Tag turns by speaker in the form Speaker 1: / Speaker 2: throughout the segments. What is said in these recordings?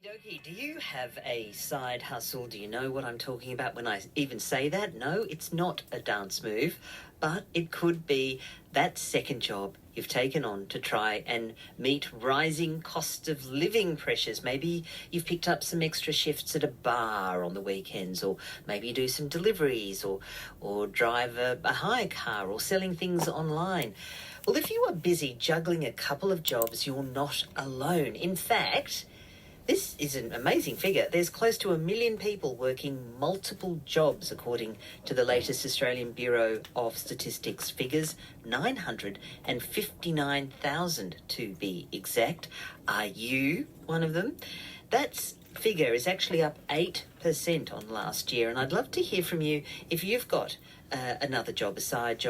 Speaker 1: Doki, do you have a side hustle? Do you know what I'm talking about when I even say that? No, it's not a dance move, but it could be that second job you've taken on to try and meet rising cost of living pressures. Maybe you've picked up some extra shifts at a bar on the weekends, or maybe you do some deliveries, or drive a hire car, or selling things online. Well, if you are busy juggling a couple of jobs, you're not alone. In fact, this is an amazing figure. There's close to 1 million people working multiple jobs, according to the latest Australian Bureau of Statistics figures, 959,000 to be exact. Are you one of them? That figure is actually up 8% on last year, and I'd love to hear from you if you've got another job, a side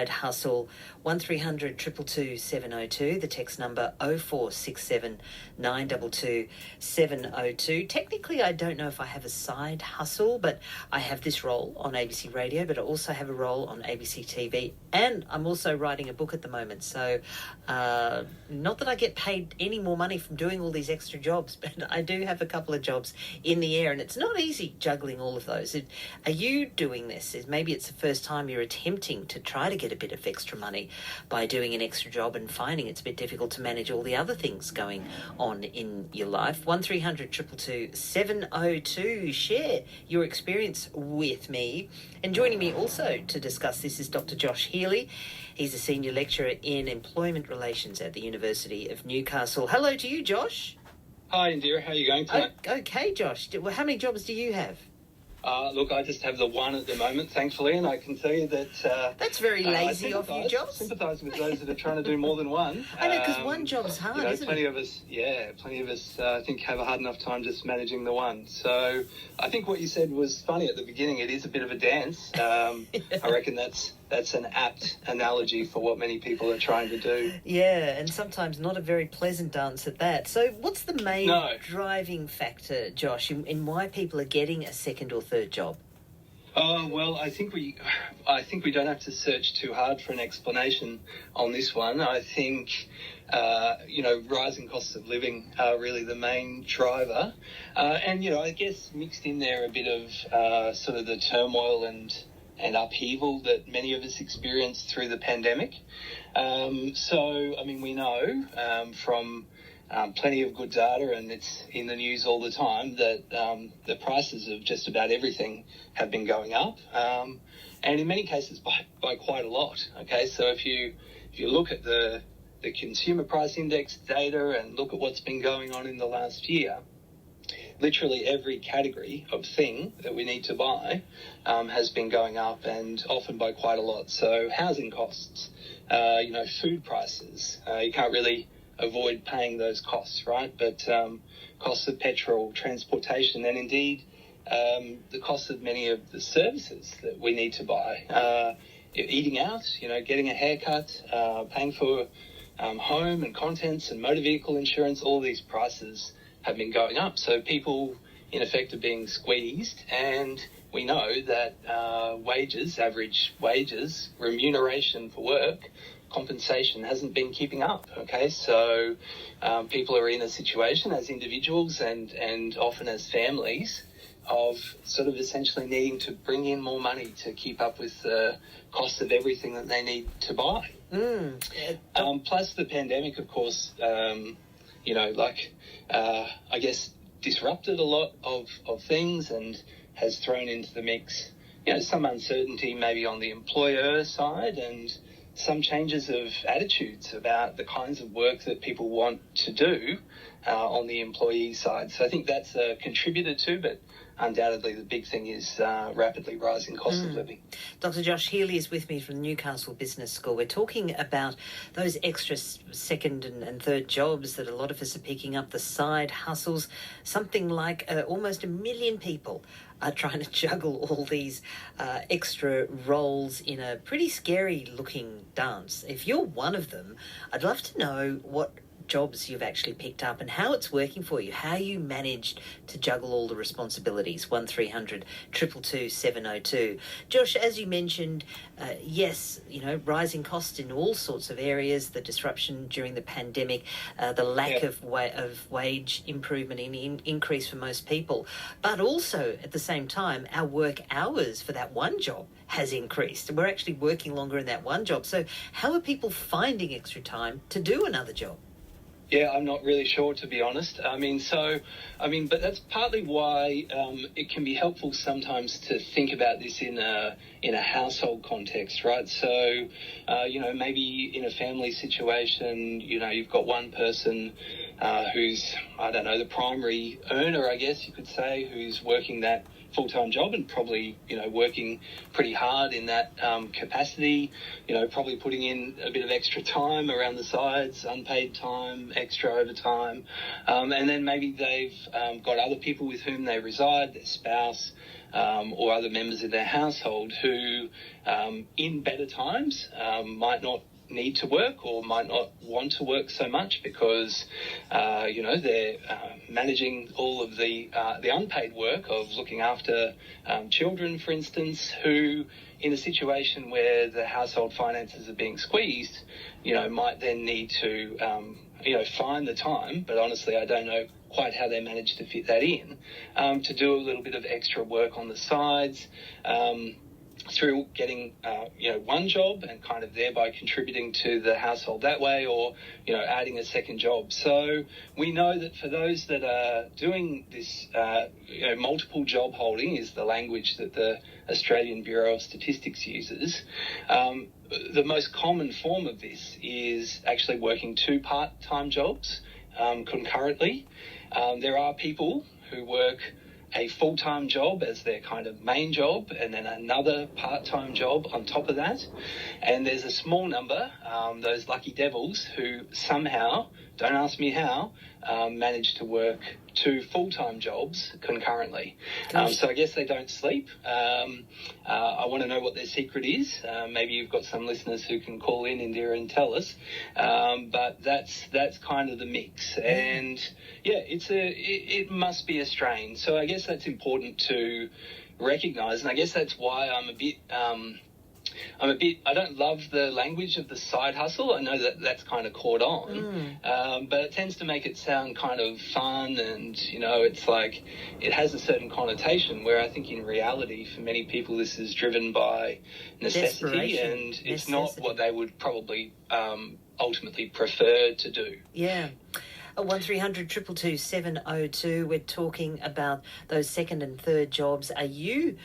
Speaker 1: hustle. 1300 222 702, the text number 0467 922 702. Technically, I don't know if I have a side hustle, but I have this role on ABC Radio, but I also have a role on ABC TV, and I'm also writing a book at the moment. So not that I get paid any more money from doing all these extra jobs, but I do have a couple of jobs in the air, and it's not easy juggling all of those. Are you doing this? Maybe it's the first time you're attempting to try to get a bit of extra money by doing an extra job and finding it's a bit difficult to manage all the other things going on in your life. 1300 222 702. Share your experience with me. And joining me also to discuss this is Dr. Josh Healy. He's a senior lecturer in employment relations at the University of Newcastle. Hello to you, Josh.
Speaker 2: Hi, Indira. How are you going tonight?
Speaker 1: Okay, Josh. How many jobs do you have?
Speaker 2: Look, I just have the one at the moment, thankfully, and I can tell you that...
Speaker 1: That's very lazy of you, Josh.
Speaker 2: I sympathise with those that are trying to do more than one.
Speaker 1: I know, because one job's hard, isn't
Speaker 2: plenty of us, I think, have a hard enough time just managing the one. So I think what you said was funny at the beginning. It is a bit of a dance. I reckon that's an apt analogy for what many people are trying to do.
Speaker 1: Yeah, and sometimes not a very pleasant dance at that. So what's the main driving factor, Josh, in why people are getting a second or third job?
Speaker 2: Oh, well, I think we don't have to search too hard for an explanation on this one. I think, rising costs of living are really the main driver. And, I guess mixed in there a bit of sort of the turmoil and upheaval that many of us experienced through the pandemic. We know from plenty of good data, and it's in the news all the time, that the prices of just about everything have been going up, and in many cases by quite a lot. Okay, so if you look at the consumer price index data and look at what's been going on in the last year, literally every category of thing that we need to buy has been going up, and often by quite a lot. So housing costs, food prices, you can't really avoid paying those costs, right? But costs of petrol, transportation, and indeed the cost of many of the services that we need to buy. Eating out, getting a haircut, paying for home and contents and motor vehicle insurance, all these prices have been going up. So people, in effect, are being squeezed, and we know that average wages, remuneration for work, compensation hasn't been keeping up, okay? So people are in a situation as individuals and often as families of sort of essentially needing to bring in more money to keep up with the cost of everything that they need to buy. Plus the pandemic, of course, I guess disrupted a lot of things and has thrown into the mix, some uncertainty maybe on the employer side, and some changes of attitudes about the kinds of work that people want to do on the employee side. So I think that's a contributor too, but undoubtedly the big thing is rapidly rising cost of living.
Speaker 1: Dr. Josh Healy is with me from the Newcastle Business School. We're talking about those extra second and third jobs that a lot of us are picking up, the side hustles. Something like almost 1 million people are trying to juggle all these extra roles in a pretty scary looking dance. If you're one of them, I'd love to know what jobs you've actually picked up and how it's working for you, how you managed to juggle all the responsibilities. 1300 222 702. Josh, as you mentioned, yes, rising costs in all sorts of areas, the disruption during the pandemic, the lack of wage improvement in increase for most people, but also at the same time, our work hours for that one job has increased. We're actually working longer in that one job. So how are people finding extra time to do another job?
Speaker 2: Yeah, I'm not really sure, to be honest. But that's partly why it can be helpful sometimes to think about this in a household context, right? So, maybe in a family situation, you've got one person who's, the primary earner, I guess you could say, who's working that full-time job and probably, working pretty hard in that capacity, probably putting in a bit of extra time around the sides, unpaid time, extra overtime. And then maybe they've got other people with whom they reside, their spouse, or other members of their household who, in better times, might not need to work or might not want to work so much because, they're managing all of the unpaid work of looking after children, for instance, who, in a situation where the household finances are being squeezed, might then need to, find the time. But honestly, I don't know quite how they manage to fit that in, to do a little bit of extra work on the sides, through getting, one job and kind of thereby contributing to the household that way, or, adding a second job. So we know that for those that are doing this, multiple job holding is the language that the Australian Bureau of Statistics uses. The most common form of this is actually working two part-time jobs concurrently. There are people who work a full-time job as their kind of main job and then another part-time job on top of that. And there's a small number, those lucky devils, who somehow, don't ask me how, manage to work two full-time jobs concurrently. So I guess they don't sleep. I want to know what their secret is. Maybe you've got some listeners who can call in, Indira, and tell us. But that's kind of the mix. And yeah, it must be a strain. So I guess that's important to recognise. And I guess that's why I'm a bit, I don't love the language of the side hustle. I know that that's kind of caught on, but it tends to make it sound kind of fun and, it's like it has a certain connotation where I think in reality for many people this is driven by necessity and it's not what they would probably ultimately prefer to do.
Speaker 1: Yeah. 1300 222 702. We're talking about those second and third jobs. Are you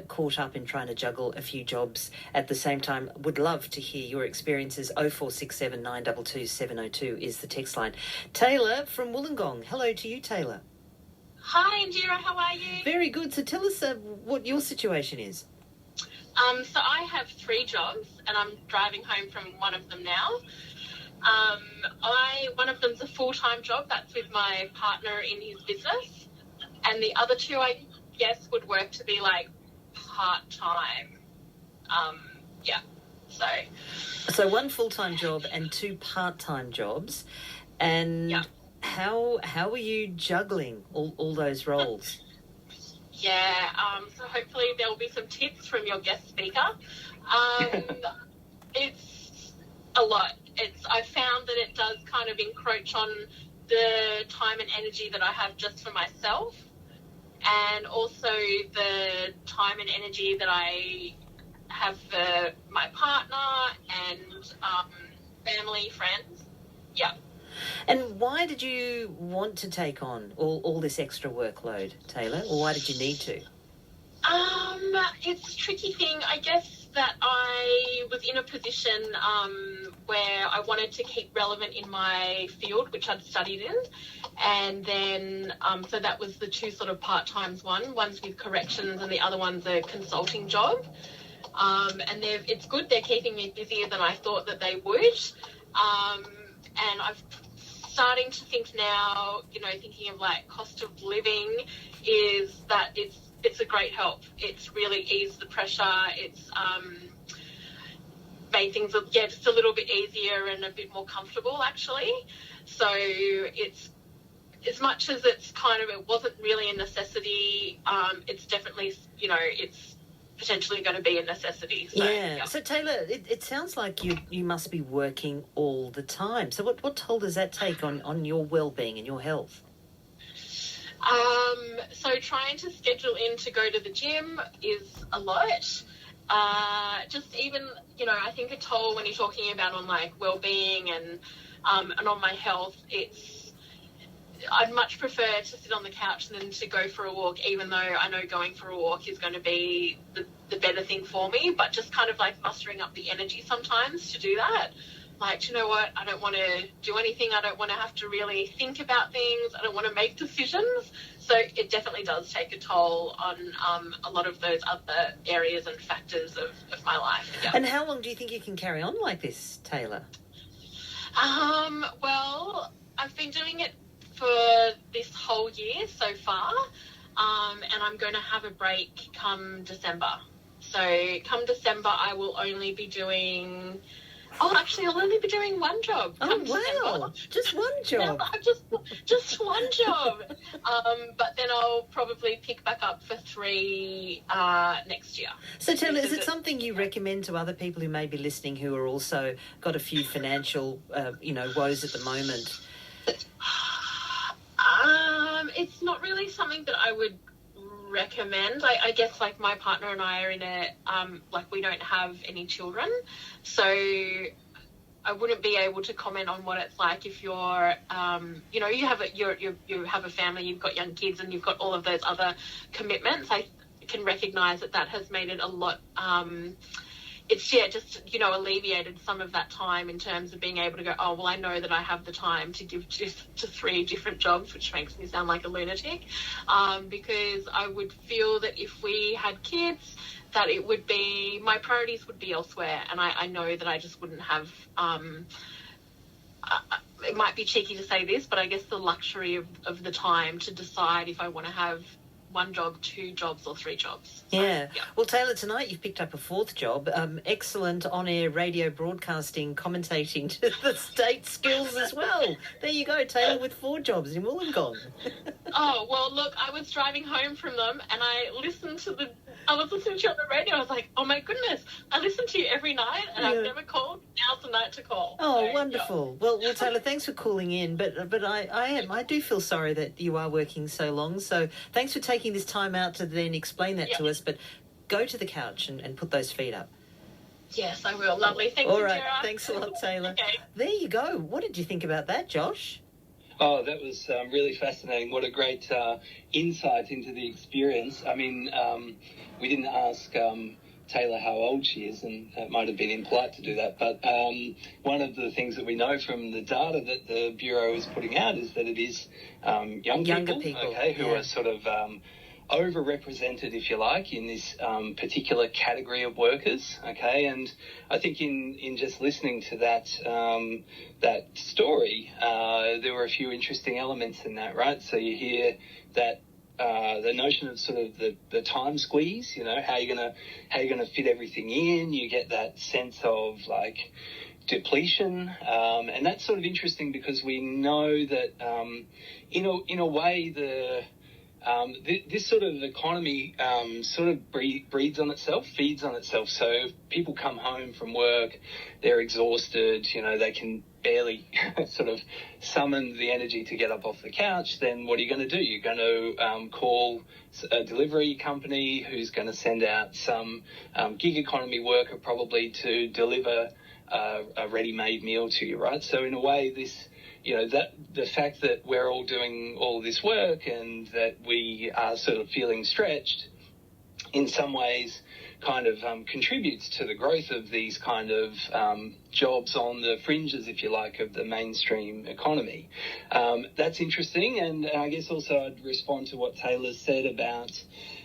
Speaker 1: caught up in trying to juggle a few jobs at the same time? Would love to hear your experiences. 0467 922 702 is the text line. Taylor from Wollongong. Hello to you, Taylor.
Speaker 3: Hi, Indira. How are you?
Speaker 1: Very good. So tell us what your situation is.
Speaker 3: So I have 3 jobs and I'm driving home from one of them now. One of them's a full-time job. That's with my partner in his business. And the other 2, I guess, would work to be like part-time. So 1 full-time job and 2 part-time jobs. And how are you juggling all those roles? Yeah, so hopefully there will be some tips from your guest speaker. It's a lot. I found that it does kind of encroach on the time and energy that I have just for myself, and also the time and energy that I have for my partner and family, friends. Yeah.
Speaker 1: And why did you want to take on all this extra workload, Taylor? Or why did you need to?
Speaker 3: It's a tricky thing. I guess that I was in a position where I wanted to keep relevant in my field, which I'd studied in. And then, so that was the 2 sort of part-times one's with corrections and the other one's a consulting job. And it's good. They're keeping me busier than I thought that they would. And I've starting to think now, thinking of like cost of living, is that it's a great help. It's really eased the pressure. It's made things just a little bit easier and a bit more comfortable, actually. So it's, as much as it's kind of, it wasn't really a necessity, it's definitely, it's potentially going to be a necessity. So,
Speaker 1: yeah. So, Taylor, it sounds like you must be working all the time. So what toll does that take on your well-being and your health?
Speaker 3: So trying to schedule in to go to the gym is a lot. Just even, I think a toll when you're talking about on like well-being and on my health, I'd much prefer to sit on the couch than to go for a walk, even though I know going for a walk is going to be the better thing for me, but just kind of like mustering up the energy sometimes to do that. Like, do you know what? I don't want to do anything. I don't want to have to really think about things. I don't want to make decisions. So it definitely does take a toll on a lot of those other areas and factors of my life. Yeah.
Speaker 1: And how long do you think you can carry on like this, Taylor?
Speaker 3: Well, I've been doing it for this whole year so far, and I'm going to have a break come December. So come December, I will only be doing... Oh, actually, I'll only be doing one job.
Speaker 1: Oh, wow.
Speaker 3: December.
Speaker 1: Just one job.
Speaker 3: just one job. But then I'll probably pick back up for 3 next year.
Speaker 1: So, Taylor, is it something you recommend to other people who may be listening who are also got a few financial, woes at the moment?
Speaker 3: It's not really something that I would recommend. I guess like my partner and I are in a we don't have any children, so I wouldn't be able to comment on what it's like if you're you have a family, you've got young kids, and you've got all of those other commitments. I can recognize that has made it a lot alleviated some of that time in terms of being able to go, oh, well, I know that I have the time to give to 3 different jobs, which makes me sound like a lunatic, because I would feel that if we had kids, that it would be, my priorities would be elsewhere, and I know that I just wouldn't have, it might be cheeky to say this, but I guess the luxury of the time to decide if I want to have 1 job, 2 jobs, or 3 jobs. So,
Speaker 1: yeah. Well, Taylor, tonight you've picked up a 4th job. Excellent on-air radio broadcasting, commentating to the state skills as well. There you go, Taylor, with 4 jobs in Wollongong.
Speaker 3: Oh, well, look, I was driving home from them and I listened to you on the radio. I was like, oh my goodness, I listen to you every night and I've never called. Now's the night to call.
Speaker 1: Oh, so, wonderful. Yeah. Well, Taylor, thanks for calling in. But I do feel sorry that you are working so long. So thanks for taking this time out to then explain that to us. But go to the couch and put those feet up.
Speaker 3: Yes, I will. Lovely. Thanks,
Speaker 1: All right.
Speaker 3: Indira.
Speaker 1: Thanks a lot, Taylor.
Speaker 3: Okay.
Speaker 1: There you go. What did you think about that, Josh?
Speaker 2: Oh, that was really fascinating. What a great insight into the experience. I mean, we didn't ask Taylor how old she is, and it might have been impolite to do that. But one of the things that we know from the data that the Bureau is putting out is that it is younger people, okay, who are sort of overrepresented, if you like, in this particular category of workers, okay? And I think in just listening to that story, there were a few interesting elements in that, right? So you hear that the notion of sort of the time squeeze, how you're gonna fit everything in. You get that sense of like depletion, and that's sort of interesting because we know that in a way this sort of economy sort of feeds on itself. So if people come home from work, they're exhausted, they can barely sort of summon the energy to get up off the couch, then what are you going to do? You're going to call a delivery company who's going to send out some gig economy worker probably to deliver a ready-made meal to you, right? So in a way, this... that the fact that we're all doing all this work and that we are sort of feeling stretched in some ways kind of contributes to the growth of these kind of jobs on the fringes, if you like, of the mainstream economy. That's interesting. And I guess also I'd respond to what Taylor said about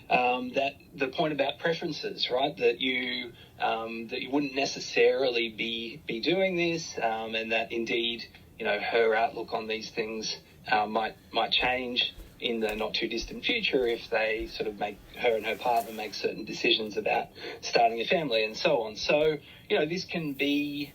Speaker 2: the point about preferences, right? That you wouldn't necessarily be doing this, and that indeed, her outlook on these things might change in the not too distant future if they sort of her and her partner make certain decisions about starting a family and so on. So, this can be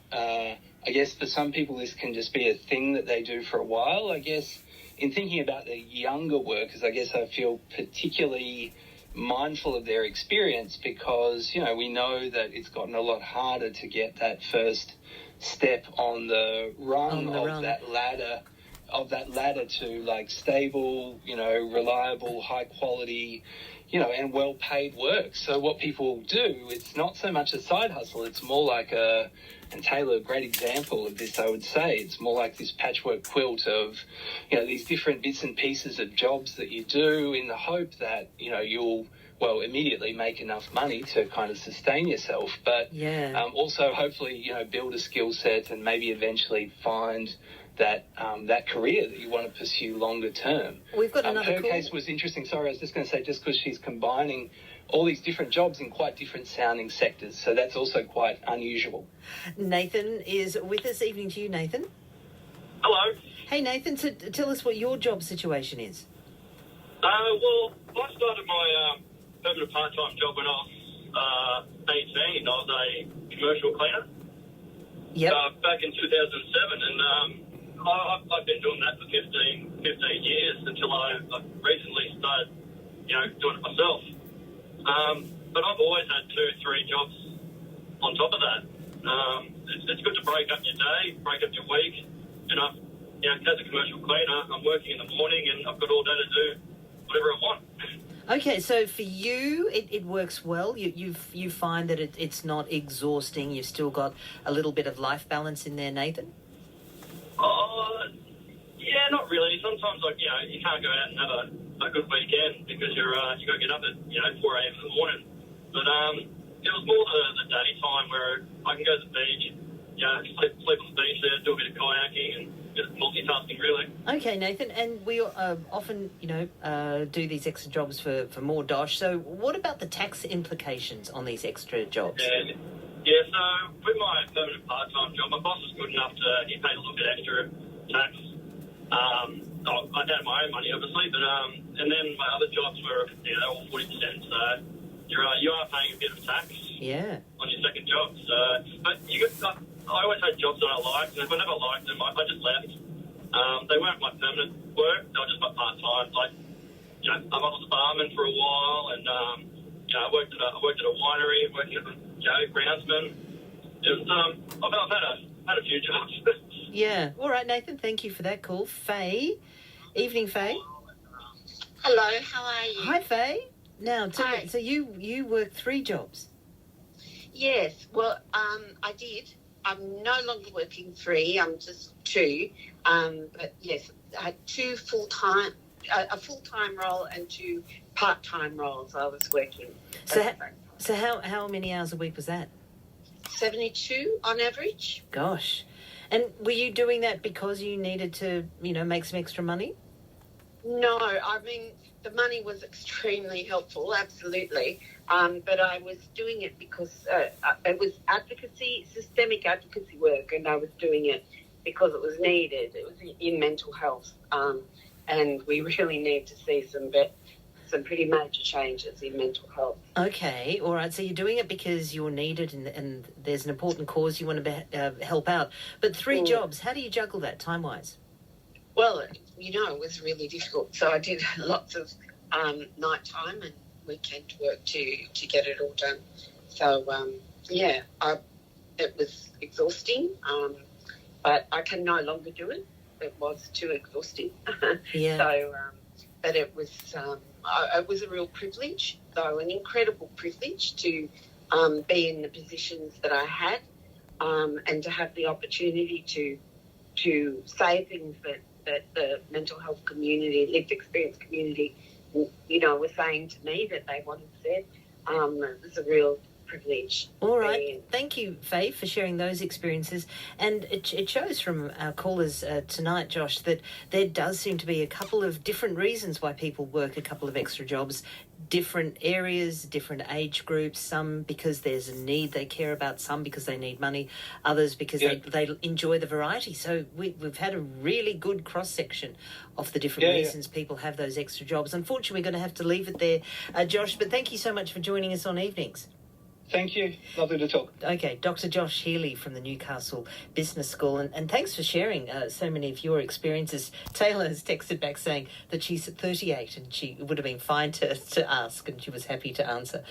Speaker 2: I guess for some people this can just be a thing that they do for a while. I guess in thinking about the younger workers, I guess I feel particularly mindful of their experience because, we know that it's gotten a lot harder to get that first step on the rung that ladder to like stable, reliable, high quality, and well paid work. So what people do, it's not so much a side hustle, it's more like and Taylor, a great example of this, I would say, it's more like this patchwork quilt of, these different bits and pieces of jobs that you do in the hope that, you'll, immediately make enough money to kind of sustain yourself, but also hopefully, build a skill set and maybe eventually find that career that you want to pursue longer term.
Speaker 1: We've got another
Speaker 2: Her case was interesting. Sorry, I was just going to say, just because she's combining all these different jobs in quite different sounding sectors, so that's also quite unusual.
Speaker 1: Nathan is with us. Evening to you, Nathan.
Speaker 4: Hello.
Speaker 1: Hey, Nathan, so tell us what your job situation is.
Speaker 4: Well, I started my permanent part-time job when I was 18. I was a commercial cleaner.
Speaker 1: Yep.
Speaker 4: Back in 2007, and I've been doing that for 15 years until I recently started, doing it myself. But I've always had 2-3 jobs on top of that. It's good to break up your day, break up your week, and as a commercial cleaner, I'm working in the morning and I've got all day to do whatever I want.
Speaker 1: Okay, so for you, it works well. You find that it's not exhausting. You've still got a little bit of life balance in there, Nathan?
Speaker 4: Yeah, not really. Sometimes, you can't go out and have a good weekend because you got to get up at 4 a.m. in the morning. But it was more the daytime where I can go to the beach, sleep on the beach there, do a bit of kayaking and just multitasking, really.
Speaker 1: Okay, Nathan, and we often, do these extra jobs for more dosh. So what about the tax implications on these extra jobs?
Speaker 4: Yeah, so with my permanent part-time job, my boss was good enough he paid a little bit extra tax. I had my own money, obviously, but and then my other jobs were, all 40%, so you are paying a bit of tax on your second job. So, but I always had jobs that I liked, and whenever I liked them, I just left. They weren't my permanent work; they were just my part-time. Like, I was a barman for a while, and I worked at a winery, working as a groundsman. It was I've had a few jobs.
Speaker 1: Yeah. All right, Nathan. Thank you for that call, Faye. Evening, Faye.
Speaker 5: Hello. How are you?
Speaker 1: Hi, Faye. Now,
Speaker 5: Hi.
Speaker 1: So you work 3 jobs.
Speaker 5: Yes. Well, I did. I'm no longer working 3. I'm just 2. But yes, I had 2 full-time, a full-time role and 2 part-time roles I was working.
Speaker 1: So how many hours a week was that?
Speaker 5: 72 on average.
Speaker 1: Gosh. And were you doing that because you needed to, make some extra money?
Speaker 5: No, I mean, the money was extremely helpful, absolutely. But I was doing it because it was systemic advocacy work, and I was doing it because it was needed. It was in mental health. And we really need to see some pretty major changes in mental health.
Speaker 1: Okay, all right. So you're doing it because you're needed and there's an important cause you want to help out. But 3 jobs, how do you juggle that time-wise?
Speaker 5: Well, it was really difficult. So I did lots of nighttime and weekend work to get it all done. So, it was exhausting, but I can no longer do it. It was too exhausting.
Speaker 1: Yeah.
Speaker 5: So, but it was a real privilege, though, an incredible privilege to be in the positions that I had and to have the opportunity to say things that the mental health community, lived experience community, were saying to me that they wanted said. It was a real privilege.
Speaker 1: All right. Thank you, Faye, for sharing those experiences. And it shows from our callers tonight, Josh, that there does seem to be a couple of different reasons why people work a couple of extra jobs, different areas, different age groups, some because there's a need they care about, some because they need money, others because they enjoy the variety. So we've had a really good cross-section of the different reasons people have those extra jobs. Unfortunately, we're going to have to leave it there, Josh, but thank you so much for joining us on Evenings.
Speaker 2: Thank you. Lovely to talk.
Speaker 1: Okay, Dr. Josh Healy from the Newcastle Business School, and thanks for sharing so many of your experiences. Taylor has texted back saying that she's at 38 and she would have been fine to ask, and she was happy to answer.